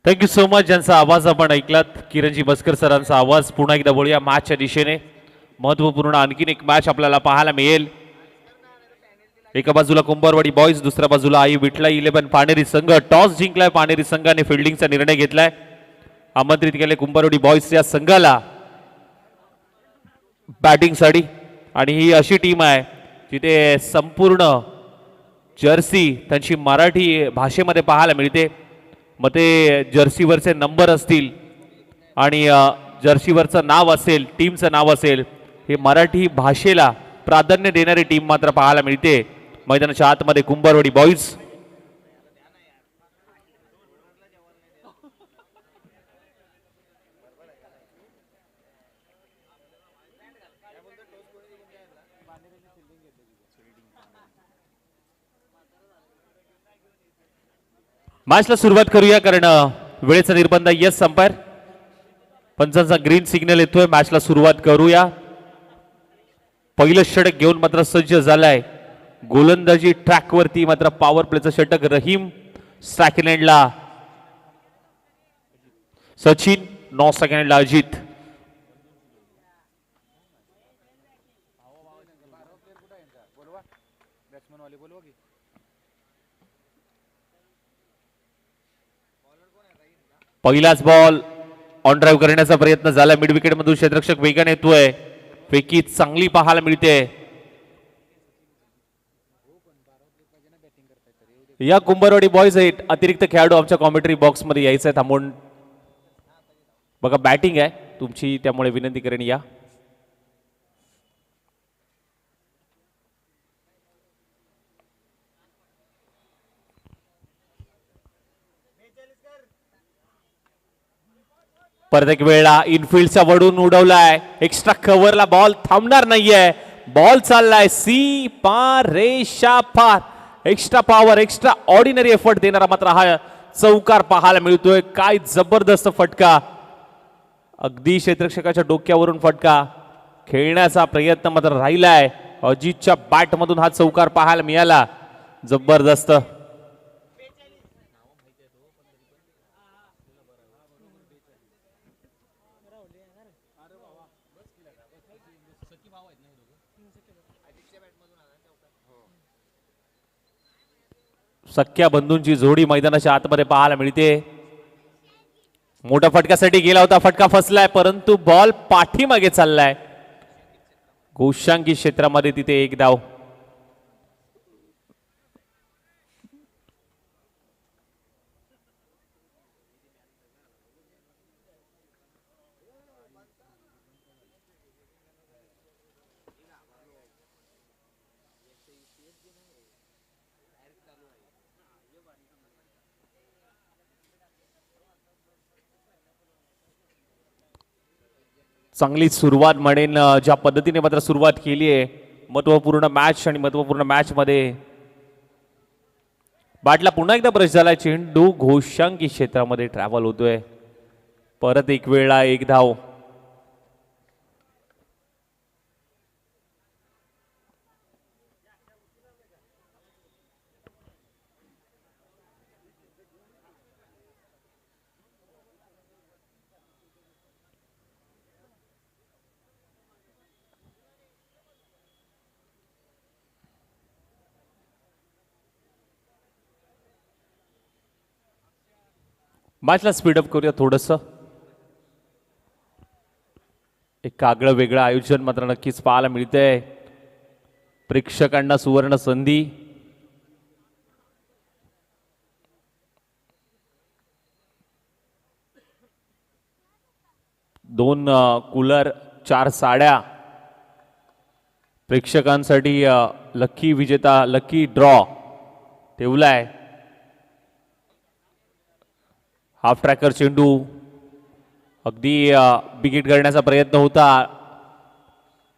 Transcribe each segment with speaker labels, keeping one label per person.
Speaker 1: Thank you so much. ज्यांचा आवाज आपण ऐकलात किरणजी बस्कर सरांचा आवाज. पुन्हा एकदा बोलूया मॅचच्या दिशेने. महत्त्वपूर्ण आणखीन एक मॅच आपल्याला पाहायला मिळेल. एका बाजूला कुंभारवाडी बॉयज, दुसऱ्या बाजूला आई विठला 11 पानेरी संघ. टॉस जिंकलाय पानेरी संघाने, फिल्डिंगचा निर्णय घेतलाय. आमंत्रित केले कुंभारवाडी बॉयज या संघाला बॅटिंगसाठी. आणि ही अशी टीम आहे जिथे संपूर्ण जर्सी त्यांची मराठी भाषेमध्ये पाहायला मिळते. मग ते जर्सीवरचे नंबर असतील आणि जर्सीवरचं नाव असेल, टीमचं नाव असेल, हे मराठी भाषेला प्राधान्य देणारी टीम मात्र पाहायला मिळते मैदानाच्या आतमध्ये कुंभारवाडी बॉयज. मॅचला सुरुवात करूया कारण वेळेचा निर्बंध. यस अंपायर, पंचांचा ग्रीन सिग्नल येतोय. मॅचला सुरुवात करूया. पहिलं षटक घेऊन मात्र सज्ज झालाय. गोलंदाजी ट्रॅकवरती मात्र पॉवर प्लेचं षटक रहीम. सेकंडला सचिन, 9 सेकंडला अजित. पहिलाच बॉल ऑन ड्राईव्ह करण्याचा प्रयत्न झाला. मिड विकेट मधून क्षेत्ररक्षक वेगाने येतोय. फेकी चांगली पाहायला मिळते. या कुंभारवाडी बॉयज अतिरिक्त खेळाडू आमच्या कॉमेंट्री बॉक्स मध्ये यायचं आहे थांबून. बघा बॅटिंग आहे तुमची, त्यामुळे विनंती करेन या. परत एक वेळा इनफिल्डचा वडून उडवलाय. एक्स्ट्रा कव्हरला बॉल थांबणार नाहीये. बॉल चाललाय सी पार रेषा पार. Extra power, extra ordinary effort देणारा मात्र हा चौकार पाहायला मिळतोय. काय जबरदस्त फटका. अगदी क्षेत्ररक्षकाच्या डोक्यावरून फटका खेळण्याचा प्रयत्न मात्र राहिलाय. अजितच्या बॅट मधून हा चौकार पाहायला मिळाला. जबरदस्त. सख्या बंधूंची जोडी मैदानाच्या आतमध्ये पाहायला मिळते. मोठ्या फटक्यासाठी गेला होता, फटका फसलाय, परंतु बॉल पाठीमागे चाललाय. गोशांकी क्षेत्रामध्ये तिथे एक धाव. चांगली सुरुवात म्हणेन ज्या पद्धतीने मात्र सुरुवात केली आहे. महत्वपूर्ण मॅच आणि महत्वपूर्ण मॅच मध्ये बॅटला पुन्हा एकदा ब्रश झालाय. चेंडू घोषांकी क्षेत्रामध्ये ट्रॅव्हल होतोय. परत एक वेळा एक धाव. मॅचला स्पीडअप करूया थोडस. एक आगळं वेगळं आयोजन मात्र नक्कीच पाहायला मिळतंय. प्रेक्षकांना सुवर्ण संधी. दोन कूलर, 4 साड्या प्रेक्षकांसाठी. लकी विजेता, लकी ड्रॉ ठेवलाय. हाफ ट्रॅकर चेंडू अगदी विकेट करण्याचा प्रयत्न होता.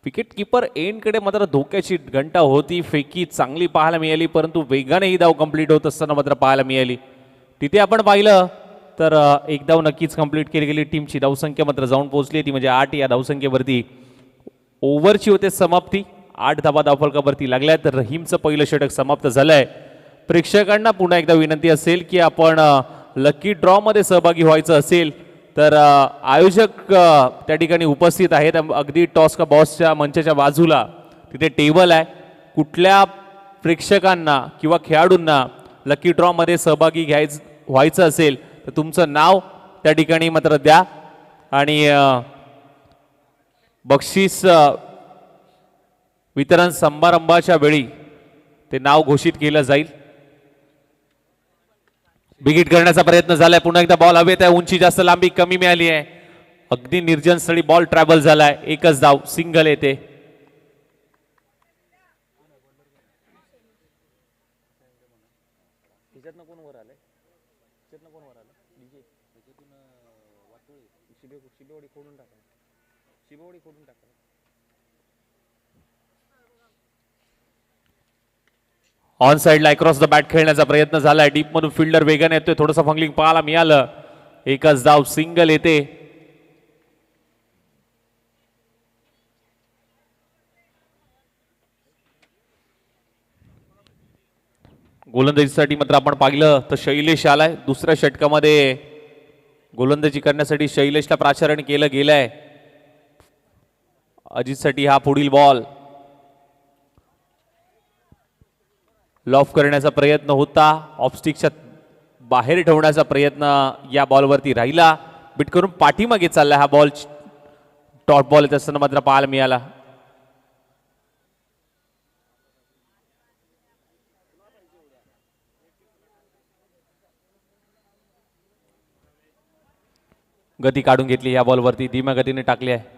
Speaker 1: विकेट किपर एंडकडे मात्र धोक्याची घंटा होती. फेकी चांगली पाहायला मिळाली, परंतु वेगाने ही धाव कंप्लीट होत असताना मात्र पाहायला मिळाली. तिथे आपण पाहिलं तर एक धाव नक्कीच कंप्लीट केली गेली. टीमची धावसंख्या मात्र जाऊन पोहोचली ती म्हणजे 8. या धावसंख्येवरती ओव्हरची होते समाप्ती. 8 धावा धावफलकावरती लागल्या. तर रहीमचं पहिलं षटक समाप्त झालंय. प्रेक्षकांना पुन्हा एकदा विनंती असेल की आपण लकी ड्रॉ मध्ये सहभागी व्हायचं असेल तर आयोजक त्या ठिकाणी उपस्थित आहेत. अगदी टॉस का बॉसच्या मंचाच्या बाजूला तिथे टेबल आहे. कुठल्या प्रेक्षकांना किंवा खेळाडूंना लकी ड्रॉ मध्ये सहभागी व्हायचं असेल तर तुमचं नाव त्या ठिकाणी मात्र द्या आणि बक्षीस वितरण समारंभाच्या वेळी ते नाव घोषित केलं जाईल. बिगिट करण्याचा प्रयत्न झालाय. पुन्हा एकदा बॉल हवेत आहे. उंची जास्त लांबी कमी मिळाली आहे. अगदी निर्जन स्थळी बॉल ट्रॅव्हल झालाय. एकच धाव सिंगल येते. ऑन साइडला अक्रॉस द बॅट खेळण्याचा प्रयत्न झालाय. डीप मधून फिल्डर वेगाने येतोय. थोडंसं फंगलिंग पाहायला मिळालं. एकच धाव सिंगल येते. गोलंदाजीसाठी मात्र आपण पाहिलं तर शैलेश आलाय. दुसऱ्या षटकामध्ये गोलंदाजी करण्यासाठी शैलेशला प्राचारण केलं गेलंय. अजितसाठी हा पुढील बॉल. लॉफ करण्याचा प्रयत्न होता. ऑफस्टिकच्या बाहेर ठेवण्याचा प्रयत्न या बॉलवरती राहिला. बिट करून पाठीमागे चालला हा बॉल. डॉट बॉल येत असताना मात्र पाहायला मिळाला. गती काढून घेतली या बॉलवरती. धीम्या गतीने टाकली आहे.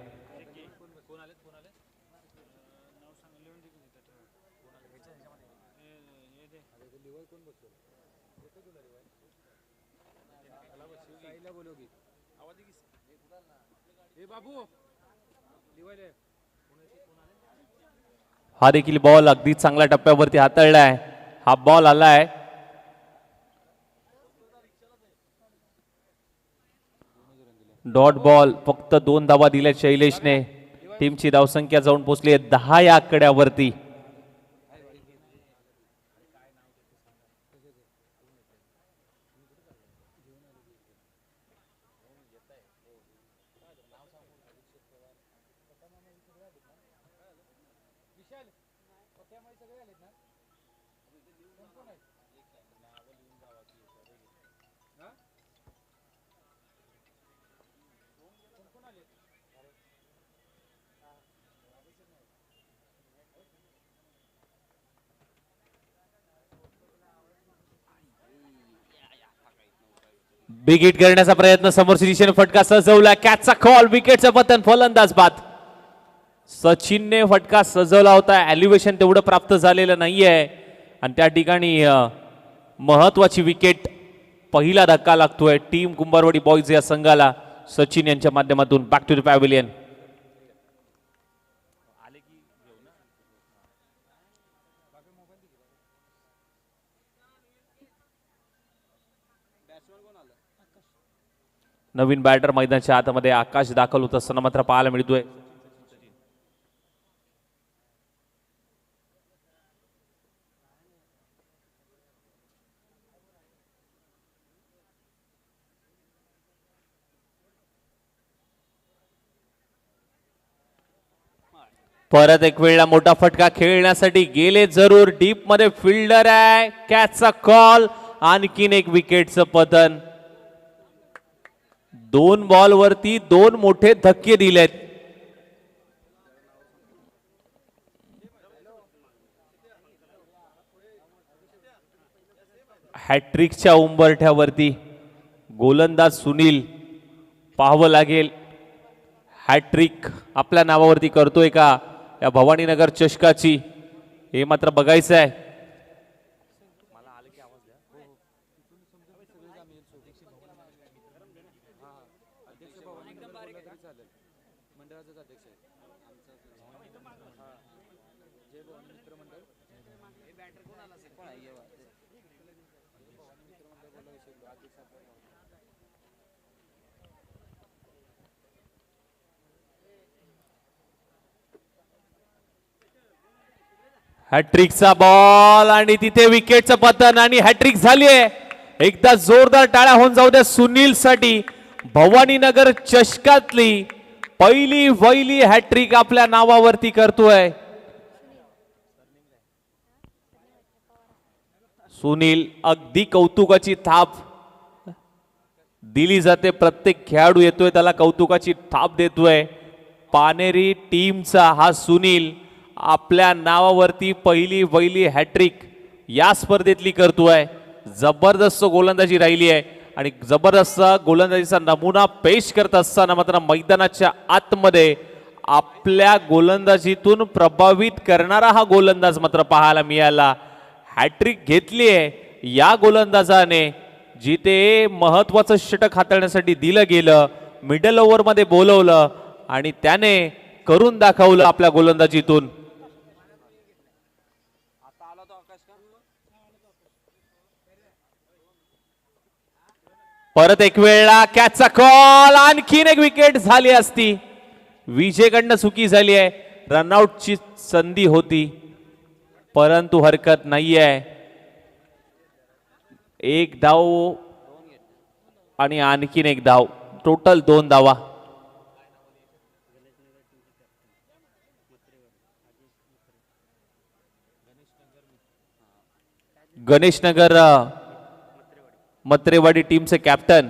Speaker 1: हा देखील बॉल अगदी चांगल्या टप्प्यावरती हाताळलाय. हा बॉल आलाय. Dot ball. फक्त 2 धावा दिल्या शैलेशने. टीमची धावसंख्या जाऊन पोहोचली आहे 10 या आकड्यावरती. बिग हिट करण्याचा प्रयत्न. समोरच्या दिशेने फटका सजवला. कॅचचा कॉल. विकेटचं पतन. फलंदाज बाद. सचिनने फटका सजवला होता. एलिव्हेशन तेवढं प्राप्त झालेलं नाहीये आणि त्या ठिकाणी महत्वाची विकेट. पहिला धक्का लागतोय टीम कुंभारवाडी बॉयज या संघाला सचिन यांच्या माध्यमातून. Back to the pavilion. नवीन बॅटर मैदानाच्या आतमध्ये आकाश दाखल होत असताना मात्र पाहायला मिळतोय. परत एक वेळा मोठा फटका खेळण्यासाठी गेले जरूर. डीप मध्ये फिल्डर आहे. कॅचचा कॉल. आणखीन एक विकेटचं पतन. 2 बॉल वरती 2 मोठे धक्के दिलेत. हॅट्रिकच्या उंबरठ्यावरती गोलंदाज सुनील. पाहावं लागेल हॅट्रिक आपल्या नावावरती करतोय का या भवानीनगर चषकाची. हे मात्र बघायचं आहे. हॅट्रिकचा बॉल आणि तिथे विकेटचं पतन आणि हॅट्रिक झालीये. एकदा जोरदार टाळ्या होऊन जाऊ द्या सुनील साठी. भवानीनगर चषकातली पहिली वहिली हॅट्रिक आपल्या नावावरती करतोय सुनील. अगदी कौतुकाची थाप दिली जाते, प्रत्येक खेळाडू येतोय त्याला कौतुकाची थाप देतोय. पानेरी टीमचा हा सुनील आपल्या नावावरती पहिली वहिली हॅट्रिक या स्पर्धेतली करतोय. जबरदस्त गोलंदाजी राहिली आहे आणि जबरदस्त गोलंदाजीचा नमुना पेश करत असताना मात्र मैदानाच्या आतमध्ये आपल्या गोलंदाजीतून प्रभावित करणारा हा गोलंदाज मात्र पाहायला मिळाला. हॅट्रिक घेतली आहे या गोलंदाजाने, जिथे महत्वाचं षटक हाताळण्यासाठी दिलं गेलं, मिडल ओव्हरमध्ये बोलवलं आणि त्याने करून दाखवलं आपल्या गोलंदाजीतून. परत एक वेळा कॅचचा कॉल, आणखीन एक विकेट झाली असती. विजयकडनं चुकी झाली आहे, रनआउटची संधी होती परंतु हरकत नाहीये. एक धाव आणि आणखीन एक धाव, टोटल 2 धावा. गणेशनगर मत्रेवाडी टीमचे कॅप्टन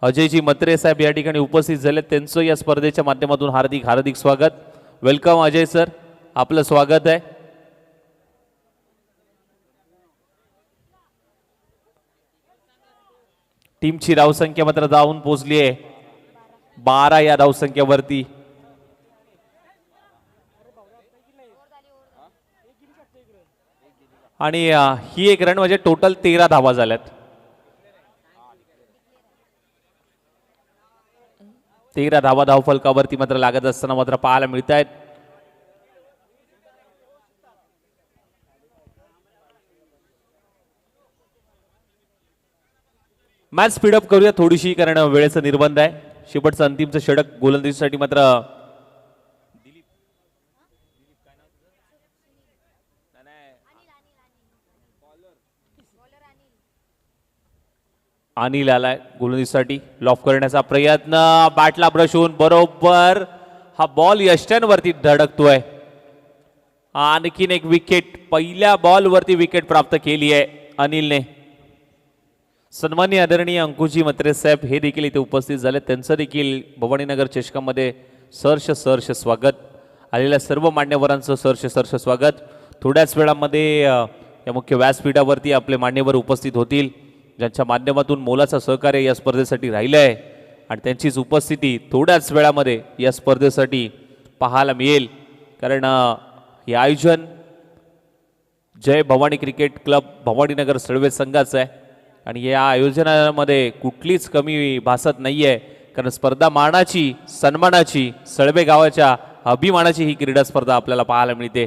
Speaker 1: अजयजी मत्रे साहेब या ठिकाणी उपस्थित झाले. त्यांचं या स्पर्धेच्या माध्यमातून हार्दिक हार्दिक स्वागत. वेलकम अजय सर, आपलं स्वागत आहे. टीमची धावसंख्या मात्र जाऊन पोहोचली आहे 12 या धावसंख्येवरती. आणि ही एक रन म्हणजे टोटल 13 धावा झाल्यात. 13 धावा धावफलकावरती मात्र लागत असताना मात्र पाहायला मिळत आहेत. मॅच स्पीडअप करूया थोडीशी, कारण वेळेचं निर्बंध आहे. शेवटचं अंतिमचं षटक गोलंदाजीसाठी मात्र अनिल आलाय गोलंदाजीसाठी. लॉफ करण्याचा प्रयत्न, बॅटला ब्रश होऊन बरोबर हा बॉल यष्ट्यांवरती धडकतोय. आणखीन एक विकेट, पहिल्या बॉलवरती विकेट प्राप्त केली आहे अनिलने. सन्माननीय आदरणीय अंकुजी मत्रे साहेब हे देखील इथे उपस्थित झाले. त्यांचं देखील भवानीनगर चषकामध्ये सहर्ष स्वागत. आलेल्या सर्व मान्यवरांचं सहर्ष स्वागत. थोड्याच वेळामध्ये या मुख्य व्यासपीठावरती आपले मान्यवर उपस्थित होतील, ज्यांच्या माध्यमातून मोलाचं सहकार्य या स्पर्धेसाठी राहिलं आहे आणि त्यांचीच उपस्थिती थोड्याच वेळामध्ये या स्पर्धेसाठी पाहायला मिळेल. कारण हे आयोजन जय भवानी क्रिकेट क्लब भवानीनगर सळवे संघाचं आहे आणि या आयोजनामध्ये कुठलीच कमी भासत नाही आहे. कारण स्पर्धा मानाची, सन्मानाची, सळवे गावाच्या अभिमानाची ही क्रीडा स्पर्धा आपल्याला पाहायला मिळते.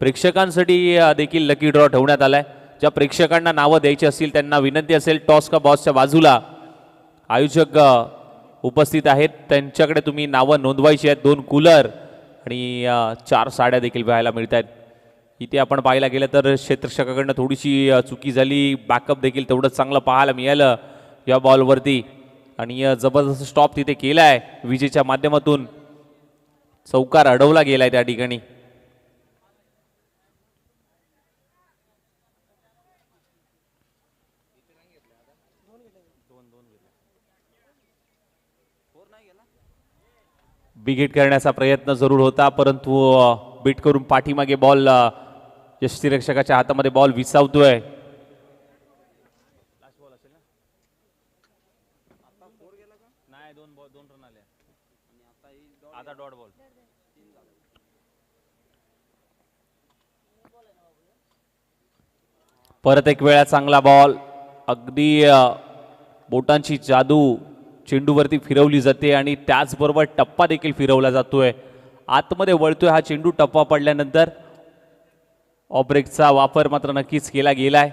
Speaker 1: प्रेक्षकांसाठी देखील लकी ड्रॉ ठेवण्यात आलाय. ज्या प्रेक्षकांना नावं द्यायची असतील त्यांना विनंती असेल, टॉस का बॉसच्या बाजूला आयोजक उपस्थित आहेत, त्यांच्याकडे तुम्ही नावं नोंदवायची आहेत. 2 कूलर आणि 4 साड्या देखील पाहायला मिळत आहेत. इथे आपण पाहायला गेलं तर क्षेत्ररक्षकाकडनं थोडीशी चुकी झाली. बॅकअप देखील तेवढंच चांगलं पाहायला मिळालं या बॉलवरती आणि जबरदस्त स्टॉप तिथे केला आहे विजेच्या माध्यमातून. चौकार अडवला गेलाय त्या ठिकाणी. बिगेट करण्याचा प्रयत्न जरूर होता परंतु बीट करून पाठीमागे बॉल यष्टीरक्षकाच्या हातामध्ये बॉल विसावतोय. परत एक वेळा चांगला बॉल, अगदी बोटांची जादू चेंडूवरती फिरवली जाते आणि त्याचबरोबर टप्पा देखील फिरवला जातोय. आतमध्ये वळतोय हा चेंडू. टप्पा पडल्यानंतर ऑब्रेकचा वापर मात्र नक्कीच केला गेलाय.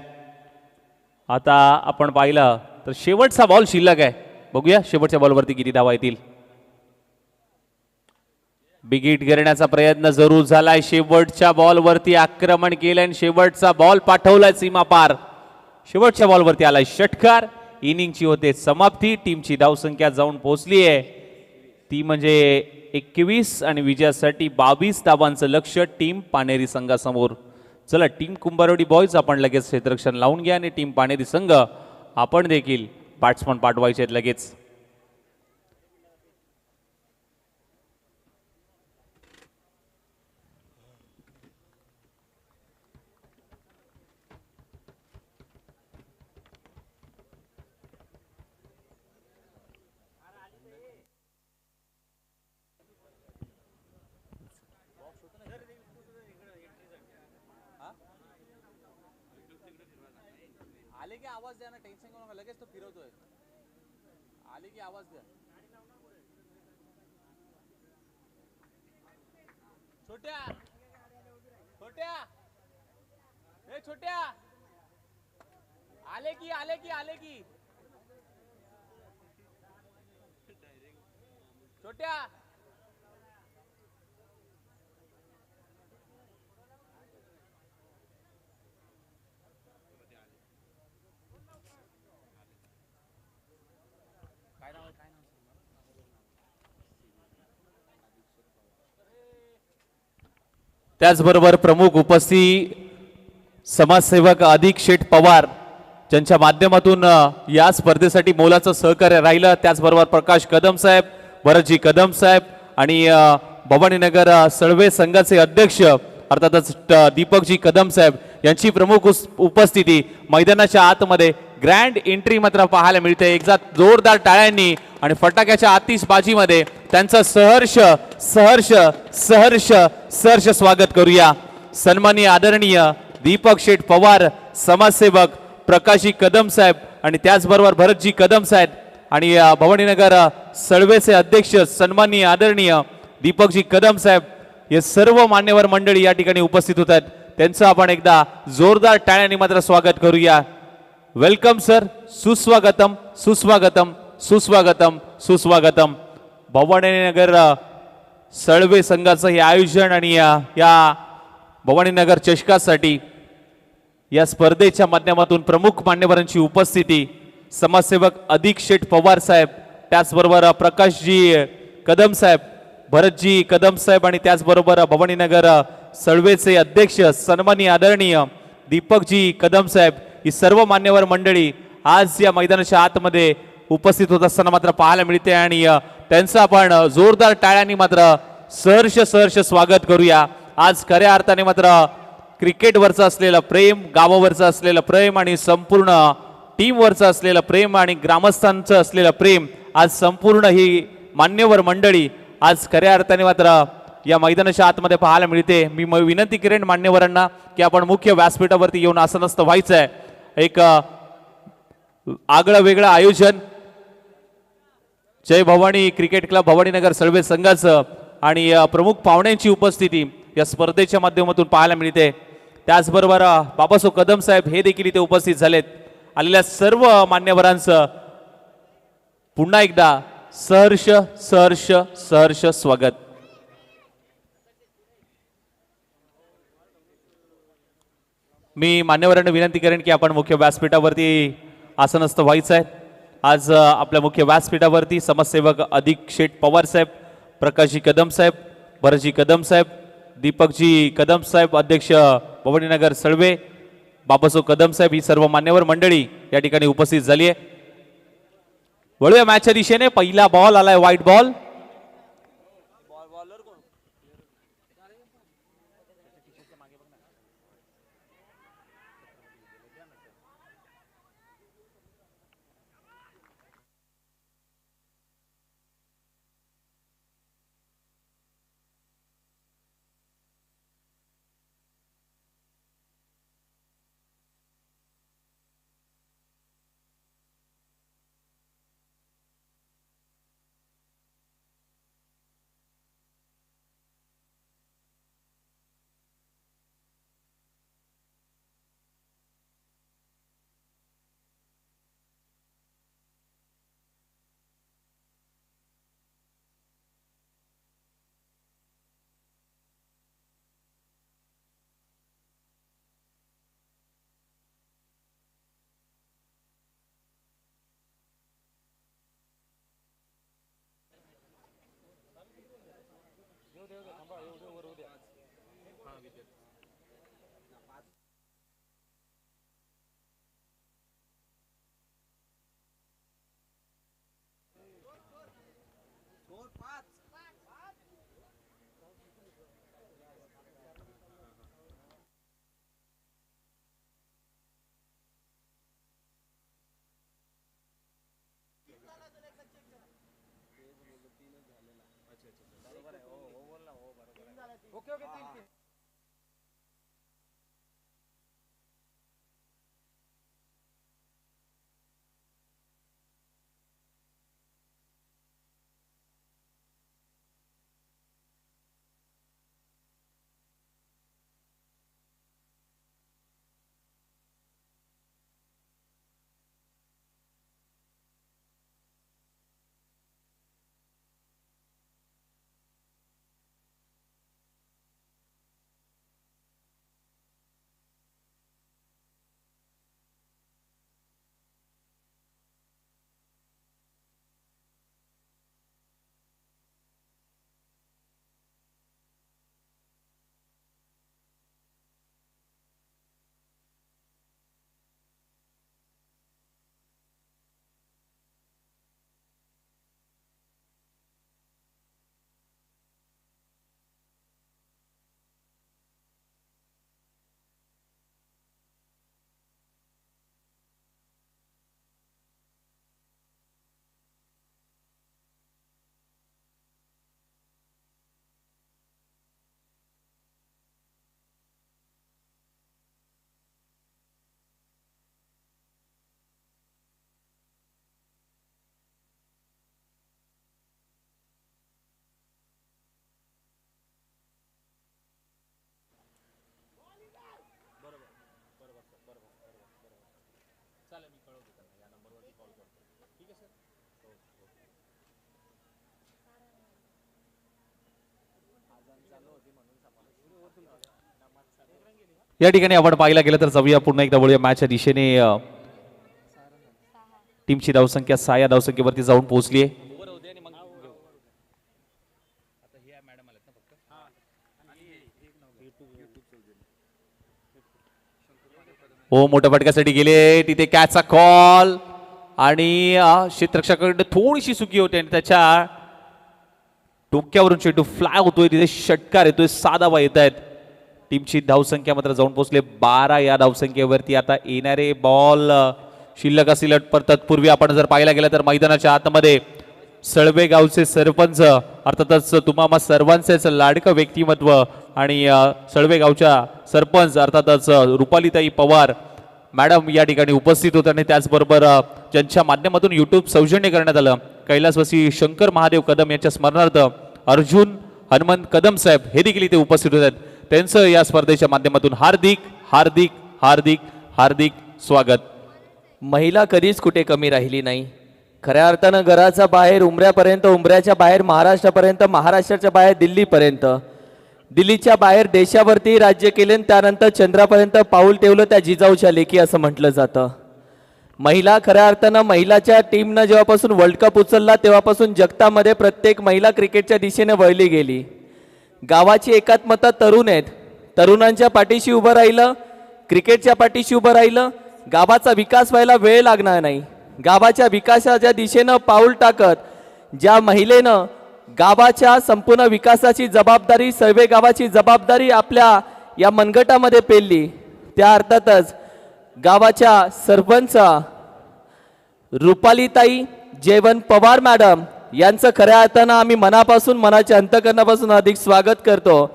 Speaker 1: आता आपण पाहिलं तर शेवटचा बॉल शिल्लक आहे. बघूया शेवटच्या बॉलवरती किती धावा येतील. बिगिट करण्याचा प्रयत्न जरूर झालाय. शेवटच्या बॉलवरती आक्रमण केलंय आणि शेवटचा बॉल पाठवलाय सीमा पार. शेवटच्या बॉलवरती आलाय षटकार. इनिंगची होते समाप्ती. टीमची धावसंख्या जाऊन पोहोचली आहे ती म्हणजे 21 आणि विजयासाठी 22 धावांचं लक्ष्य टीम पानेरी संघासमोर. चला टीम कुंभारवाडी बॉयज आपण लगेच क्षेत्ररक्षण लावून घ्या आणि टीम पानेरी संघ आपण देखील बॅट्समन पाठवायचे आहेत लगेच. आले की आवाज द्या ना, टेन्शन घेऊ नका, लगेच तो फिरवतोय. आले की आवाज द्या. छोट्या छोट्या ए छोट्या आले की आले की आले की छोट्या त्याचबरोबर प्रमुख उपस्थित समाजसेवक अधिक शेठ पवार ज्यांच्या माध्यमातून या स्पर्धेसाठी मोलाचं सहकार्य राहिलं. त्याचबरोबर प्रकाश कदम साहेब, भरतजी कदम साहेब आणि भवानीनगर सळवे संघाचे अध्यक्ष अर्थातच दीपकजी कदम साहेब यांची प्रमुख उपस्थिती. मैदानाच्या आतमध्ये ग्रँड एंट्री मात्र पाहायला मिळते. एकदा जोरदार टाळ्यांनी आणि फटाक्याच्या आतिषबाजीमध्ये त्यांचं सहर्ष सहर्ष सहर्ष सहर्ष स्वागत करूया. सन्माननीय आदरणीय दीपक शेठ पवार, समाजसेवक प्रकाशजी कदम साहेब आणि त्याचबरोबर भरतजी कदम साहेब आणि भवानीनगर सळवेचे अध्यक्ष सन्माननीय आदरणीय दीपकजी कदम साहेब हे सर्व मान्यवर मंडळी या ठिकाणी उपस्थित होत आहेत. त्यांचं आपण एकदा जोरदार टाळ्यांनी मात्र स्वागत करूया. वेलकम सर, सुस्वागतम सुस्वागतम सुस्वागतम सुस्वागतम. भवानीनगर सळवे संघाचं हे आयोजन आणि या भवानीनगर चषकासाठी या स्पर्धेच्या माध्यमातून प्रमुख मान्यवरांची उपस्थिती. समाजसेवक अधिक शेठ पवार साहेब, त्याचबरोबर प्रकाशजी कदम साहेब, भरतजी कदम साहेब आणि त्याचबरोबर भवानीनगर सळवेचे अध्यक्ष सन्माननीय आदरणीय दीपकजी कदम साहेब ही सर्व मान्यवर मंडळी आज या मैदानाच्या आतमध्ये उपस्थित होत असताना मात्र पाहायला मिळते आणि त्यांचं आपण जोरदार टाळ्यांनी मात्र सहर्ष सहर्ष स्वागत करूया. आज खऱ्या अर्थाने मात्र क्रिकेटवरचं असलेलं प्रेम, गावावरचं असलेलं प्रेम आणि संपूर्ण टीमवरचं असलेलं प्रेम आणि ग्रामस्थांचं असलेलं प्रेम आज संपूर्ण ही मान्यवर मंडळी आज खऱ्या अर्थाने मात्र या मैदानाच्या आतमध्ये पाहायला मिळते. मी विनंती करेन मान्यवरांना की आपण मुख्य व्यासपीठावरती येऊन आसनस्थ व्हायचं आहे. एक आगळं वेगळं आयोजन जय भवानी क्रिकेट क्लब भवानीनगर सळवे संघाचं आणि प्रमुख पाहुण्यांची उपस्थिती या स्पर्धेच्या माध्यमातून पाहायला मिळते. त्याचबरोबर बाबासो कदम साहेब हे देखील इथे उपस्थित झालेत. आलेल्या सर्व मान्यवरांचं पुन्हा एकदा सहर्ष सहर्ष सहर्ष स्वागत. मी मान्यवरांना विनंती करेन की आपण मुख्य व्यासपीठावरती आसनस्थ व्हायचं आहे. आज आपल्या मुख्य व्यासपीठावरती समाजसेवक अधिक शेठ पवार साहेब, प्रकाशजी कदम साहेब, भरतजी कदम साहेब, दीपकजी कदम साहेब अध्यक्ष भवानीनगर सळवे, बाबासो कदम साहेब ही सर्व मान्यवर मंडळी या ठिकाणी उपस्थित झाली आहे. वळूया मॅचच्या दिशेने. पहिला बॉल आलाय, व्हाईट बॉल. या ठिकाणी आपण पाहायला गेलं तर जाऊया पुन्हा एकदा वळूया मॅचच्या दिशेने. टीमची धावसंख्या 6 या धावसंख्येवरती जाऊन पोहोचली आहे. हो, मोठ्या फटक्यासाठी गेले तिथे कॅचचा कॉल आणि क्षेत्ररक्षकाकडे थोडीशी चुकी होते आणि त्याच्या डोक्यावरून चेंडू फ्लाय होतोय. तिथे षटकार येतोय, साधावा येत आहेत. टीमची धावसंख्या मात्र जाऊन पोहोचले 12 या धावसंख्येवरती. आता येणारे बॉल शिल्लक असतील, पण तत्पूर्वी आपण जर पाहायला गेलं तर मैदानाच्या आतमध्ये सळवे गावचे सरपंच अर्थातच तुम्हा सर्वांचेच लाडकं व्यक्तिमत्व आणि सळवे गावच्या सरपंच अर्थातच रुपालीताई पवार मॅडम या ठिकाणी उपस्थित होते आणि त्याचबरोबर ज्यांच्या माध्यमातून यूट्यूब सौजन्य करण्यात आलं कैलासवासी शंकर महादेव कदम यांच्या स्मरणार्थ अर्जुन हनुमंत कदम साहेब हे देखील इथे उपस्थित होते. त्यांचं या स्पर्धेच्या माध्यमातून हार्दिक हार्दिक हार्दिक हार्दिक स्वागत.
Speaker 2: महिला कधीच कुठे कमी राहिली नाही. खऱ्या अर्थानं घराच्या बाहेर उमऱ्यापर्यंत, उमऱ्याच्या बाहेर महाराष्ट्रापर्यंत, महाराष्ट्राच्या बाहेर दिल्लीपर्यंत, दिल्लीच्या बाहेर देशावरती राज्य केले आणि त्यानंतर चंद्रापर्यंत पाऊल ठेवलं त्या जिजाऊच्या लेखी असं म्हटलं जातं. महिला खऱ्या अर्थानं महिलाच्या टीमनं जेव्हापासून वर्ल्ड कप उचलला तेव्हापासून जगतामध्ये प्रत्येक महिला क्रिकेटच्या दिशेने वळली गेली. गावाची एकात्मता तरुण आहेत, तरुणांच्या पाठीशी उभं राहिलं, क्रिकेटच्या पाठीशी उभं राहिलं. गावाचा विकास व्हायला वेळ लागणार नाही. गावाच्या विकासाच्या दिशेनं पाऊल टाकत ज्या महिलेनं गावाच्या संपूर्ण विकासाची जबाबदारी, सर्वे गावाची जबाबदारी आपल्या या मनगटामध्ये पेलली, त्या अर्थातच गावाच्या सरपंच रुपालीताई जयवंत पवार मॅडम यांचं खऱ्या अर्थानं आम्ही मनापासून, मनाच्या अंतकरणापासून अधिक स्वागत करतो.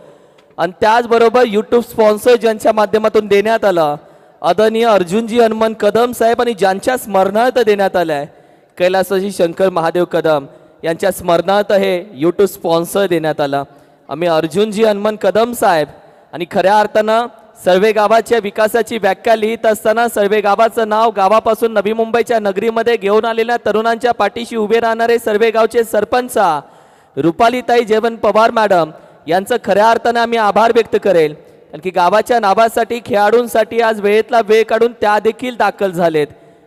Speaker 2: आणि त्याचबरोबर यूट्यूब स्पॉन्सर ज्यांच्या माध्यमातून देण्यात आलं आदरणीय अर्जुनजी हनुमंत कदम साहेब आणि ज्यांच्या स्मरणार्थ देण्यात आलं आहे कैलासवासी शंकर महादेव कदम यांच्या स्मरणार्थ हे यूट्यूब स्पॉन्सर देण्यात आलं. आम्ही अर्जुनजी हनुमंत कदम साहेब आणि खऱ्या अर्थानं सर्वे गावाच्या विकासाची व्याख्या लिहित असताना सर्वे गावाचं नाव गावापासून नवी मुंबईच्या नगरीमध्ये घेऊन आलेल्या तरुणांच्या पाठीशी उभे राहणारे सर्वे गावचे सरपंच रुपालीताई जयवंत पवार मॅडम यांचं खऱ्या अर्थानं आम्ही आभार व्यक्त करेल. कारण की गावाच्या नावासाठी, खेळाडूंसाठी आज वेळेतला वेळ काढून त्या देखील दाखल झालेत.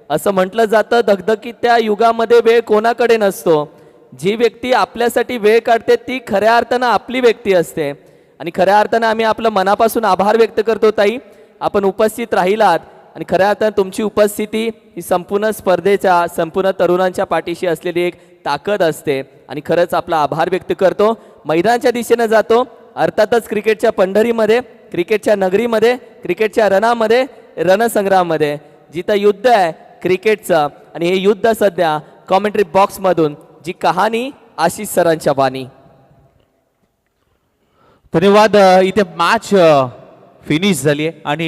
Speaker 2: असं म्हटलं जातं धगधकीत त्या युगामध्ये वेळ कोणाकडे नसतो. जी व्यक्ती आपल्यासाठी वेळ काढते ती खऱ्या अर्थानं आपली व्यक्ती असते आणि खऱ्या अर्थानं आम्ही आपलं मनापासून आभार व्यक्त करतो ताई, आपण उपस्थित राहिलात आणि खऱ्या अर्थानं तुमची उपस्थिती ही संपूर्ण स्पर्धेच्या संपूर्ण तरुणांच्या पाठीशी असलेली एक ताकद असते आणि खरंच आपला आभार व्यक्त करतो. मैदानाच्या दिशेनं जातो, अर्थातच क्रिकेटच्या पंढरीमध्ये, क्रिकेटच्या नगरीमध्ये, क्रिकेटच्या रणामध्ये, रणसंग्राममध्ये जिथं युद्ध आहे क्रिकेटचं आणि हे युद्ध सध्या कॉमेंट्री बॉक्समधून जी कहाणी आशिष सरांच्या बाणी.
Speaker 1: धन्यवाद. इथे मॅच फिनिश झाली आहे आणि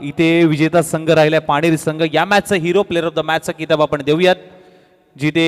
Speaker 1: इथे विजेता संघ राहिलाय पाणेरी संघ. या मॅचचा हिरो प्लेअर ऑफ द मॅचचा किताब आपण देऊयात, जिथे